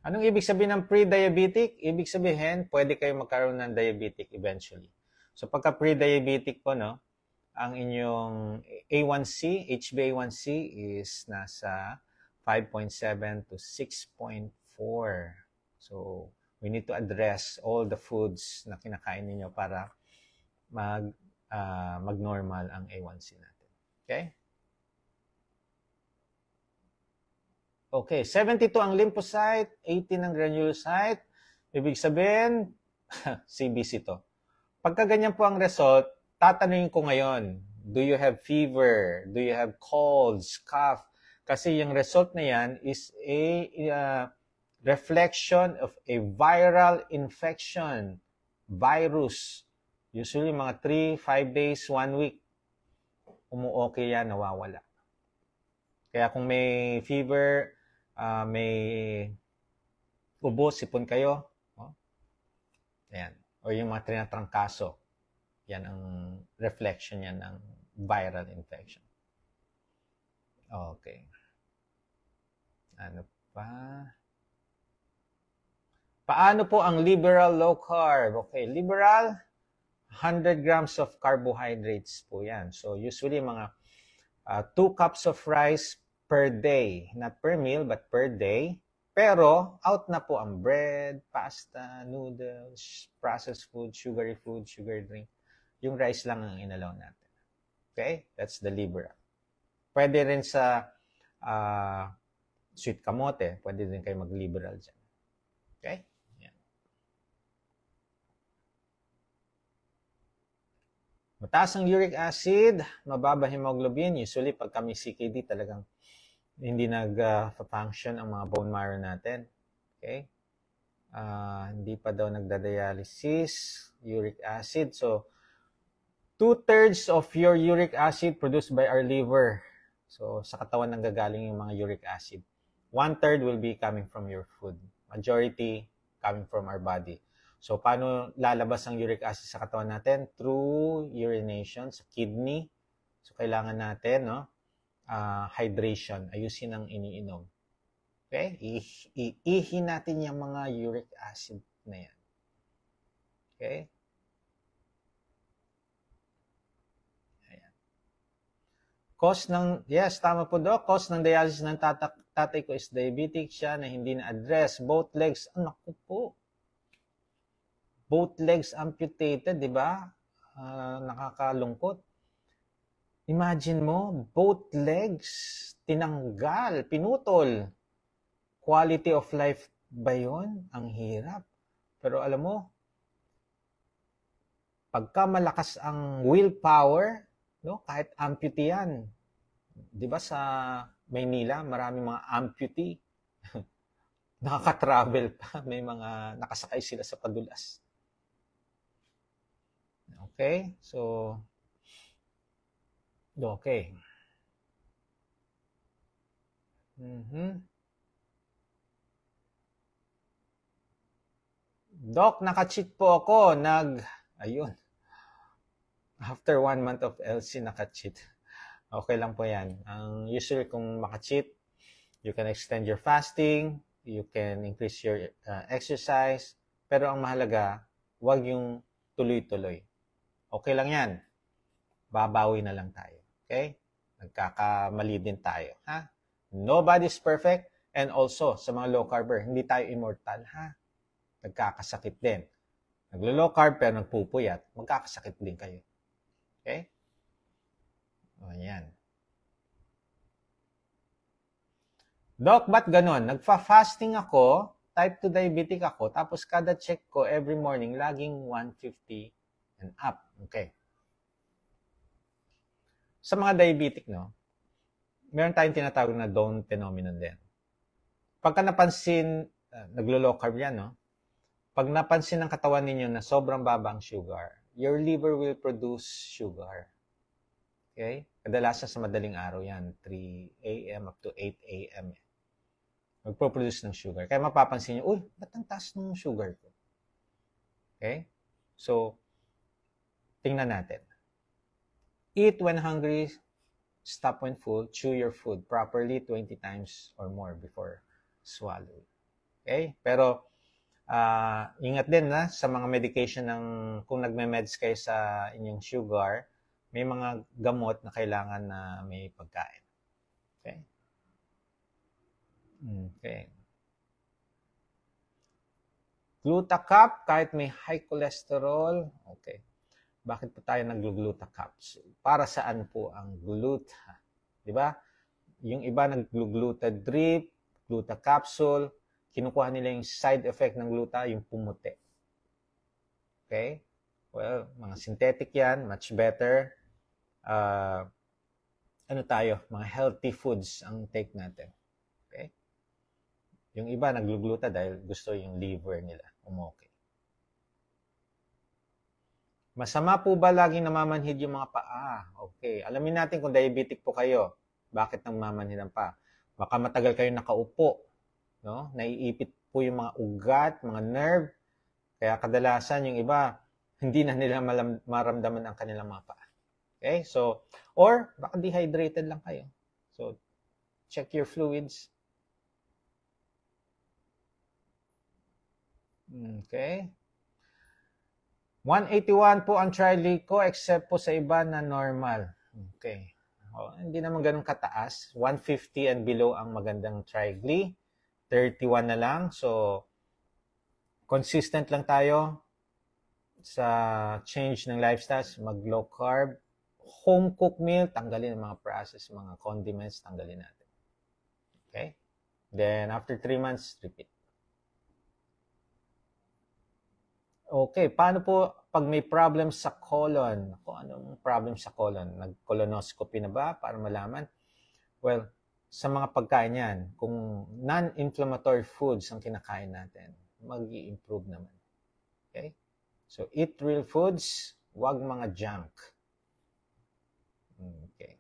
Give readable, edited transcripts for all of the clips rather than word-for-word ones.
Anong ibig sabihin ng pre-diabetic? Ibig sabihin, pwede kayo magkaroon ng diabetic eventually. So pagka pre-diabetic po, no, ang inyong A1C, HbA1c is nasa 5.7 to 6.4. So we need to address all the foods na kinakain ninyo para mag-normal ang A1C natin. Okay? Okay, 72 ang lymphocyte, 18 ang granulocyte. Ibig sabihin, CBC to. Pagka ganyan po ang result, tatanungin ko ngayon, do you have fever? Do you have colds, cough? Kasi yung result na yan is a reflection of a viral infection, virus. Usually mga 3, 5 days, 1 week, umu-okay yan, nawawala. Kaya kung may fever, may ubo, sipon kayo, ayan. O yung mga trinatrangkaso, yan ang reflection yan ng viral infection. Okay. Ano pa? Paano po ang liberal low carb? Okay, liberal, 100 grams of carbohydrates po yan. So usually mga 2 cups of rice per day. Not per meal, but per day. Pero, out na po ang bread, pasta, noodles, processed food, sugary drink. Yung rice lang ang inalaw natin. Okay? That's the liberal. Pwede rin sa sweet kamote. Pwede rin kayo mag-liberal dyan. Okay? Yan. Mataas ang uric acid, mababa hemoglobin. Usually, pag kami CKD, talagang hindi nag-function ang mga bone marrow natin. Okay? Hindi pa daw nagda-dialysis, uric acid. So, 2/3 of your uric acid produced by our liver. So, sa katawan nanggagaling yung mga uric acid. 1/3 will be coming from your food. Majority coming from our body. So, paano lalabas ang uric acid sa katawan natin? Through urination sa kidney. So, kailangan natin, no? Hydration. Ayusin ang iniinom. Okay? Iihin natin yung mga uric acid na yan. Okay? Ayan. Cause ng, yes, tama po Doc, cause ng dialysis ng tatay ko is diabetic siya na hindi na-address. Both legs, naku po. Both legs amputated, di ba? Nakakalungkot. Imagine mo, both legs, tinanggal, pinutol. Quality of life ba yun? Ang hirap. Pero alam mo, pagka malakas ang willpower, no, kahit amputee yan. Di ba sa Maynila, marami mga amputee. Nakaka-travel pa. May mga nakasakay sila sa padulas. Okay? So, okay. Doc, naka-cheat po ako. Ayun. After 1 month of LC, naka-cheat. Okay lang po yan. Usually, kung maka-cheat, you can extend your fasting, you can increase your exercise, pero ang mahalaga, huwag yung tuloy-tuloy. Okay lang yan. Babawi na lang tayo. Okay? Nagkakamali din tayo. Ha? Nobody's perfect. And also, sa mga low carber, hindi tayo immortal. Ha? Nagkakasakit din. Naglo-low carb pero nagpupuyat, magkakasakit din kayo. Okay? O, yan. Doc, ba't ganon? Nagfa-fasting ako, type 2 diabetic ako, tapos kada check ko every morning, laging 150 and up. Okay. Sa mga diabetic, no, meron tayong tinatawag na Down phenomenon din. Pagka napansin, naglo-low carb yan, no? Pag napansin ng katawan ninyo na sobrang baba ang sugar, your liver will produce sugar. Okay? Kadalasan sa madaling araw yan, 3 a.m. up to 8 a.m. Magpo-produce ng sugar. Kaya mapapansin nyo, uy, ba't ang taas ng sugar ko? Okay? So, tingnan natin. Eat when hungry, stop when full, chew your food properly 20 times or more before swallowing. Okay? Pero, ingat din na sa mga medication ng, kung nagme-meds kayo sa inyong sugar, may mga gamot na kailangan na may pagkain. Okay? Okay. Glutacap, kahit may high cholesterol, okay. Bakit po tayo nag-gluta capsule? Para saan po ang gluta? Di ba? Yung iba nag-gluta drip, gluta capsule, kinukuha nila yung side effect ng gluta, yung pumuti. Okay? Well, mga synthetic yan, much better. Ano tayo? Mga healthy foods ang take natin. Okay? Yung iba nag-gluta dahil gusto yung liver nila umokay. Masama po ba laging namamanhid yung mga paa? Okay. Alamin natin kung diabetic po kayo. Bakit namamanhid ang paa? Baka matagal kayo nakaupo. No? Naiipit po yung mga ugat, mga nerve. Kaya kadalasan yung iba, hindi na nila maramdaman ang kanilang mga paa. Okay? So, or baka dehydrated lang kayo. So, check your fluids. Okay. 181 po ang tri ko except po sa iba na normal. Okay. Hindi naman ganun kataas. 150 and below ang magandang trigly. 31 na lang. So, consistent lang tayo sa change ng lifestyles. Mag-low carb. Home cooked meal, tanggalin ang mga processed, mga condiments, tanggalin natin. Okay? Then, after 3 months, repeat. Okay, paano po pag may problem sa colon? Kung anong problem sa colon? Nag-colonoscopy na ba para malaman? Well, sa mga pagkain yan, kung non-inflammatory foods ang kinakain natin, mag-i-improve naman. Okay? So, eat real foods, wag mga junk. Okay.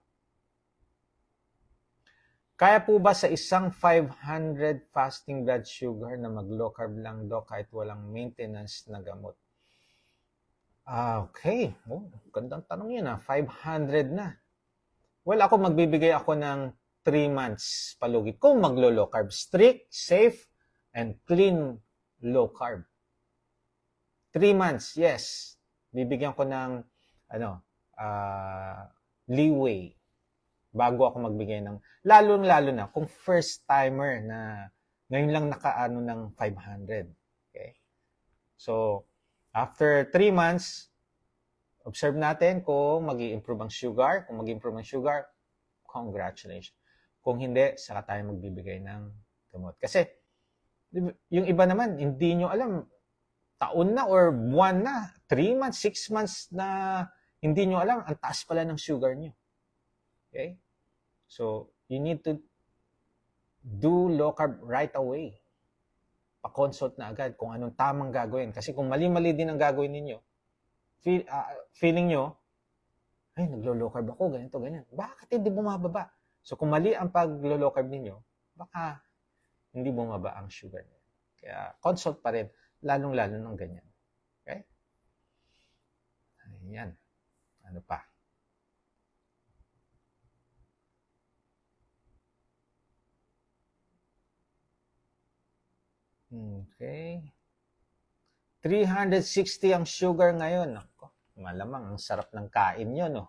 Kaya po ba sa isang 500 fasting blood sugar na mag-low carb lang do kahit walang maintenance na gamot? Okay. Gandang tanong yun 500 na. Well, ako magbibigay ako ng 3 months palugit kung maglo-low carb. Strict, safe, and clean low carb. 3 months, yes. Bibigyan ko ng leeway bago ako magbigay ng, lalo na kung first timer na ngayon lang nakaano ng 500. Okay? So, after 3 months, observe natin kung mag-i-improve ang sugar. Kung mag-i-improve ang sugar, congratulations. Kung hindi, saka tayo magbibigay ng gamot. Kasi, yung iba naman, hindi nyo alam, taon na or buwan na, 3 months, 6 months na hindi nyo alam, ang taas pala ng sugar nyo. Okay? So, you need to do low carb right away. Pa-consult na agad kung anong tamang gagawin. Kasi kung mali-mali din ang gagawin ninyo, feeling nyo, ay, naglo-low carb ako, ganito, ganyan. Bakit hindi bumababa? So, kung mali ang pag-low carb ninyo, baka hindi bumaba ang sugar niyo. Kaya, consult pa rin, lalong-lalo ng ganyan. Okay? Ayan. Ano pa? Okay. 360 ang sugar ngayon. Ako, malamang ang sarap ng kain nyo, no?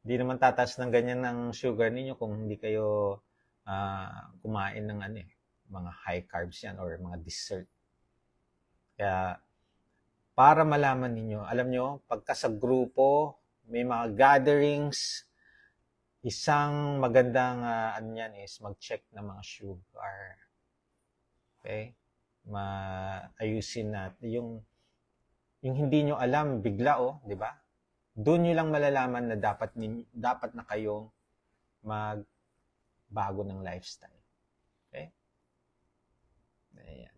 Hindi naman tataas ng ganyan ng sugar ninyo kung hindi kayo kumain ng mga high carbs yan or mga dessert. Kaya, para malaman ninyo, alam nyo, pagka sa grupo, may mga gatherings, isang magandang yan is mag-check ng mga sugar. Okay? Maayusin natin yung hindi nyo alam bigla, di ba? Doon nyo lang malalaman na dapat na kayong magbago ng lifestyle. Okay? Ayan.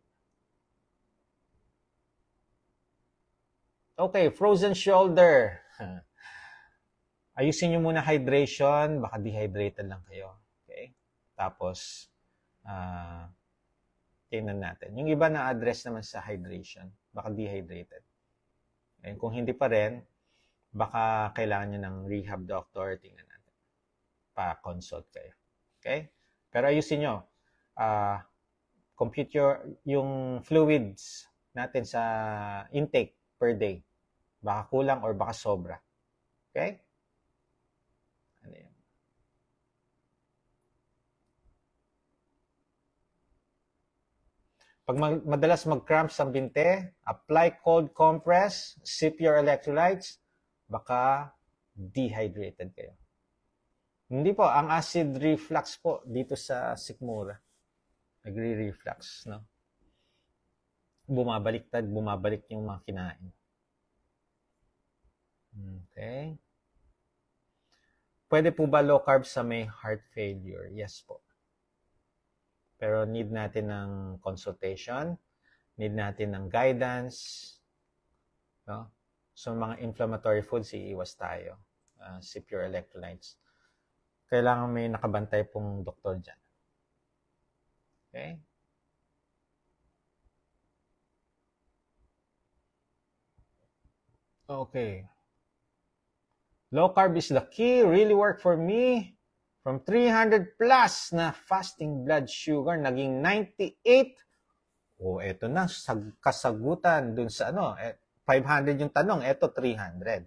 Okay, frozen shoulder. Ayusin nyo muna hydration, baka dehydrated lang kayo. Okay? Tapos, tingnan natin. Yung iba na-address naman sa hydration, baka dehydrated. And kung hindi pa rin, baka kailangan nyo ng rehab doctor, tingnan natin. Pa-consult kayo. Okay? Pero ayusin nyo. compute yung fluids natin sa intake per day. Baka kulang or baka sobra. Okay? Ano yan? Pag madalas mag-cramps ang binte, apply cold compress, sip your electrolytes, baka dehydrated kayo. Hindi po, ang acid reflux po dito sa sikmura. Nagre-reflux, no? Bumabalik yung mga kinain. Okay. Pwede po ba low carb sa may heart failure? Yes po. Pero need natin ng consultation, need natin ng guidance, no? So, mga inflammatory foods, iiwas tayo. Sip your electrolytes. Kailangan may nakabantay pong doktor dyan. Okay? Okay. Low carb is the key. Really work for me. From 300 plus na fasting blood sugar, naging 98. Eto na, kasagutan dun sa 500 yung tanong, eto 300.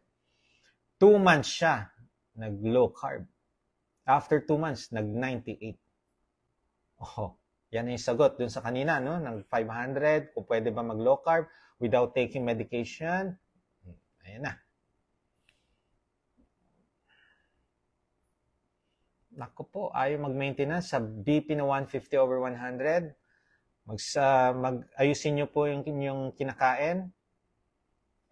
2 months siya, nag-low carb. After 2 months, nag-98. Yan yung sagot dun sa kanina, no? Nag 500, kung pwede ba mag-low carb without taking medication. Ayan na. Naku po, ayaw mag-maintenance sa BP na 150/100. Ayusin nyo po yung kinakain.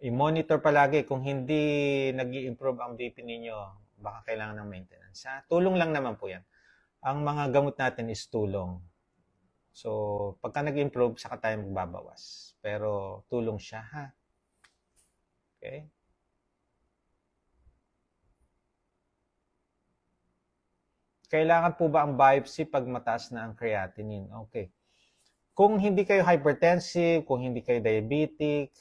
I-monitor palagi. Kung hindi nag-i-improve ang BP ninyo, baka kailangan ng maintenance. Tulong lang naman po yan. Ang mga gamot natin is tulong. So, pagka nag-improve, saka tayo magbabawas. Pero tulong siya, ha? Okay? Kailangan po ba ang biopsy pag mataas na ang creatinine? Okay. Kung hindi kayo hypertensive, kung hindi kayo diabetic,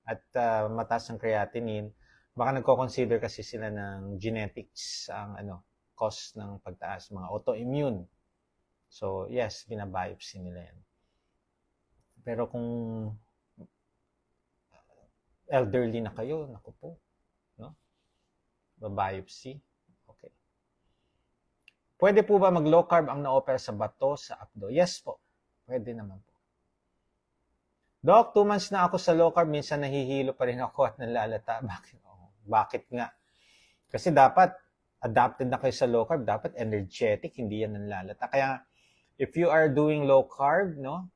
at mataas ang creatinine, baka nagko-consider kasi sila ng genetics ang cause ng pagtaas, mga autoimmune. So, yes, binabiopsy nila yan. Pero kung elderly na kayo, naku po, no? Biopsy. Okay. Pwede po ba mag-low carb ang na-opera sa bato, sa abdo? Yes po. Pwede naman po. Doc, 2 months na ako sa low carb, minsan nahihilo pa rin ako at nalalata. Bakit nga? Kasi dapat, adapted na kayo sa low carb, dapat energetic, hindi yan nanlalata. Kaya, if you are doing low carb, no?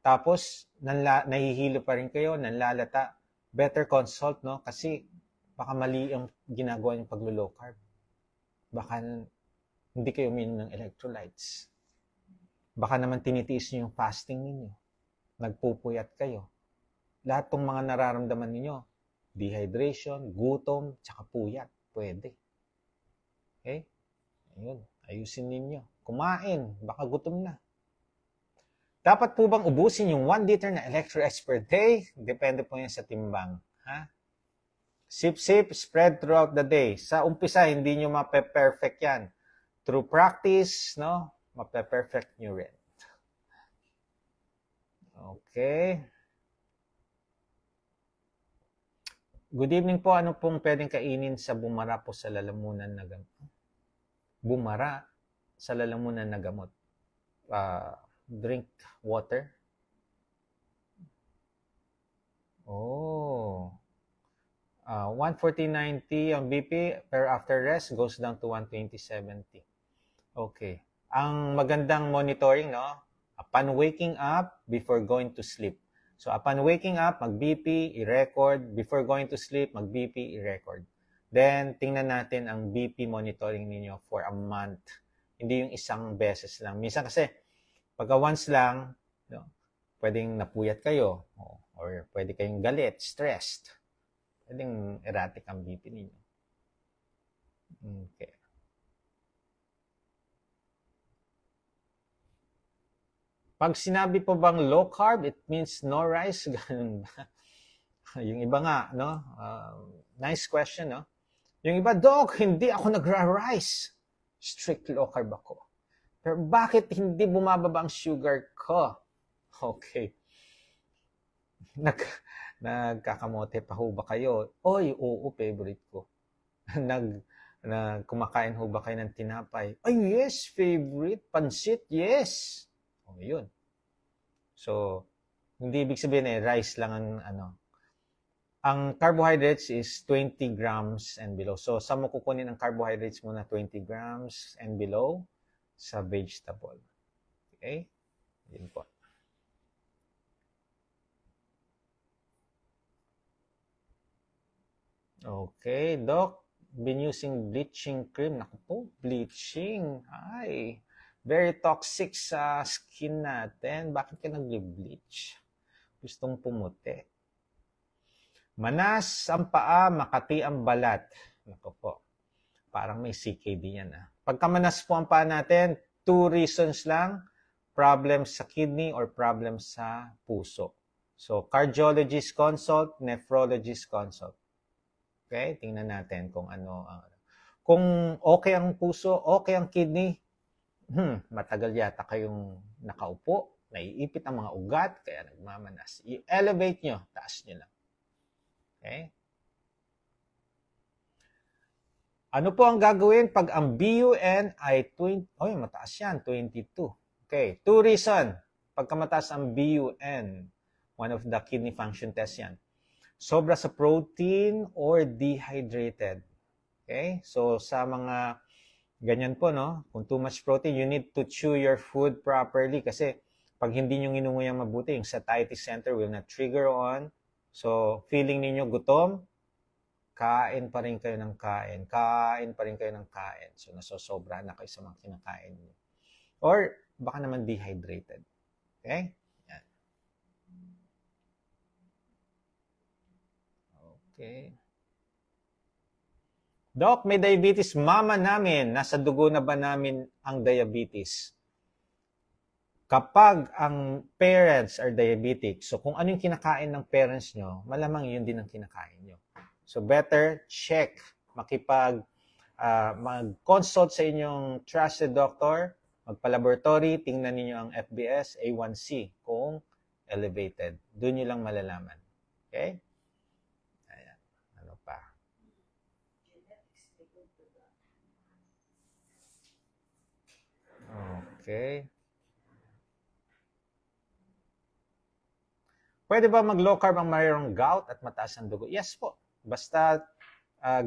Tapos, nahihilo pa rin kayo, nanlalata, better consult, no? Kasi, baka mali ang ginagawa yung pag-low carb. Baka, hindi kayo uminom ng electrolytes. Baka naman tinitiis nyo yung fasting ninyo. Nagpupuyat kayo. Lahat ng mga nararamdaman ninyo, dehydration, gutom, tsaka puyat, pwede. Okay? Ayun, ayusin ninyo. Kumain, baka gutom na. Dapat po bang ubusin yung 1 liter na electrolytes per day? Depende po yan sa timbang. Ha? Sip-sip, spread throughout the day. Sa umpisa, hindi nyo mape-perfect yan. Through practice, no? Mape-perfect nyo rin. Okay. Good evening po. Ano pong pwedeng kainin sa bumara po sa lalamunan na gamot? Bumara sa lalamunan na gamot. Drink water. Oh. 140/90 ang BP, pero after rest goes down to 120/70. Okay. Ang magandang monitoring, no? Upon waking up, before going to sleep. So, upon waking up, mag-BP, i-record. Before going to sleep, mag-BP, i-record. Then, tingnan natin ang BP monitoring ninyo for a month. Hindi yung isang beses lang. Minsan kasi, pagka once lang, no, pwedeng napuyat kayo. Or pwede kayong galit, stressed. Pwedeng erratic ang BP ninyo. Okay. Pag sinabi po bang low carb, it means no rice? Ganun ba? Yung iba nga, no? Nice question, no? Yung iba, Doc, hindi ako nagra-rice. Strict low carb ako. Pero bakit hindi bumababa ang sugar ko? Okay. Nagkakamote pa ho ba kayo? Oy, oo, favorite ko. Kumakain ho ba kayo ng tinapay? Ay, yes, favorite. Pansit, yes. O, yun. So, hindi ibig sabihin rice lang ang ano. Ang carbohydrates is 20 grams and below. So, saan mo kukunin ang carbohydrates mo na 20 grams and below? Sa vegetable. Okay? Yun po. Okay, Doc. Been using bleaching cream. Naku po, bleaching. Ay, very toxic sa skin natin. Bakit ka nag-bleach? Gustong pumuti. Manas ang paa, makati ang balat. Naku po, parang may CKD yan. Pagka manas po ang paa natin, 2 reasons lang. Problem sa kidney or problem sa puso. So, cardiologist consult, nephrologist consult. Okay, tingnan natin kung ano ang kung okay ang puso, okay ang kidney, matagal yata kayong nakaupo, naiipit ang mga ugat, kaya nagmamanas. I-elevate nyo, taas nyo lang. Okay? Ano po ang gagawin pag ang BUN ay 20, mataas yan, 22. Okay, 2 reason. Pagka mataas ang BUN, one of the kidney function tests yan. Sobra sa protein or dehydrated. Okay? So, sa mga ganyan po, no? Kung too much protein, you need to chew your food properly kasi pag hindi nyo inunguyang mabuti, yung satiety center will not trigger on. So, feeling ninyo gutom, kain pa rin kayo ng kain. Kain pa rin kayo ng kain. So, nasosobra na kayo sa mga kinakain nyo. Or, baka naman dehydrated. Okay? Okay. Doc, may diabetes mama namin. Nasa dugo na ba namin ang diabetes? Kapag ang parents are diabetic, so kung ano yung kinakain ng parents nyo, malamang yun din ang kinakain nyo. So better check, mag-consult sa inyong trusted doctor, magpa-laboratory, tingnan niyo ang FBS, A1C, kung elevated. Doon nyo lang malalaman. Okay? Okay. Pwede ba mag-low carb ang mayroong gout at mataas ang dugo? Yes po. Basta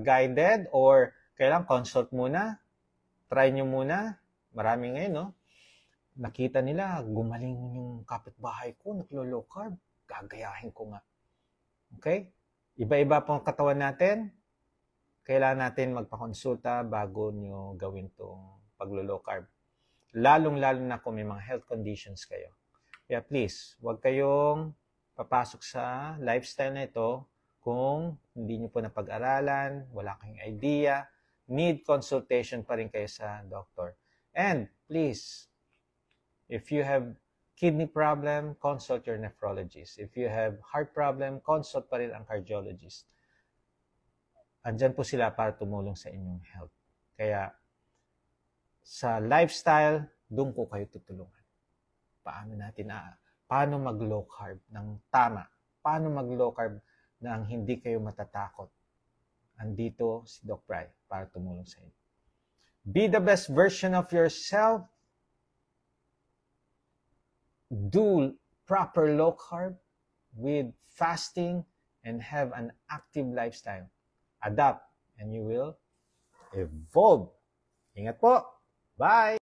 guided or kailangan consult muna. Try nyo muna. Marami ngayon, no? Nakita nila, gumaling yung kapitbahay ko, naglo-low carb. Gagayahin ko nga. Okay? Iba-iba po ang katawan natin. Kailangan natin magpakonsulta bago nyo gawin itong paglo-low carb. Lalong-lalo na kung may mga health conditions kayo. Kaya please, huwag kayong papasok sa lifestyle na ito kung hindi nyo po napag-aralan, wala kayong idea, need consultation pa rin kayo sa doctor. And please, if you have kidney problem, consult your nephrologist. If you have heart problem, consult pa rin ang cardiologist. Andyan po sila para tumulong sa inyong health. Kaya, sa lifestyle, doon ko kayo tutulungan. Paano mag-low carb ng tama? Paano mag-low carb nang hindi kayo matatakot? Andito si Doc Bry para tumulong sa inyo. Be the best version of yourself. Do proper low carb with fasting and have an active lifestyle. Adapt and you will evolve. Ingat po! Bye!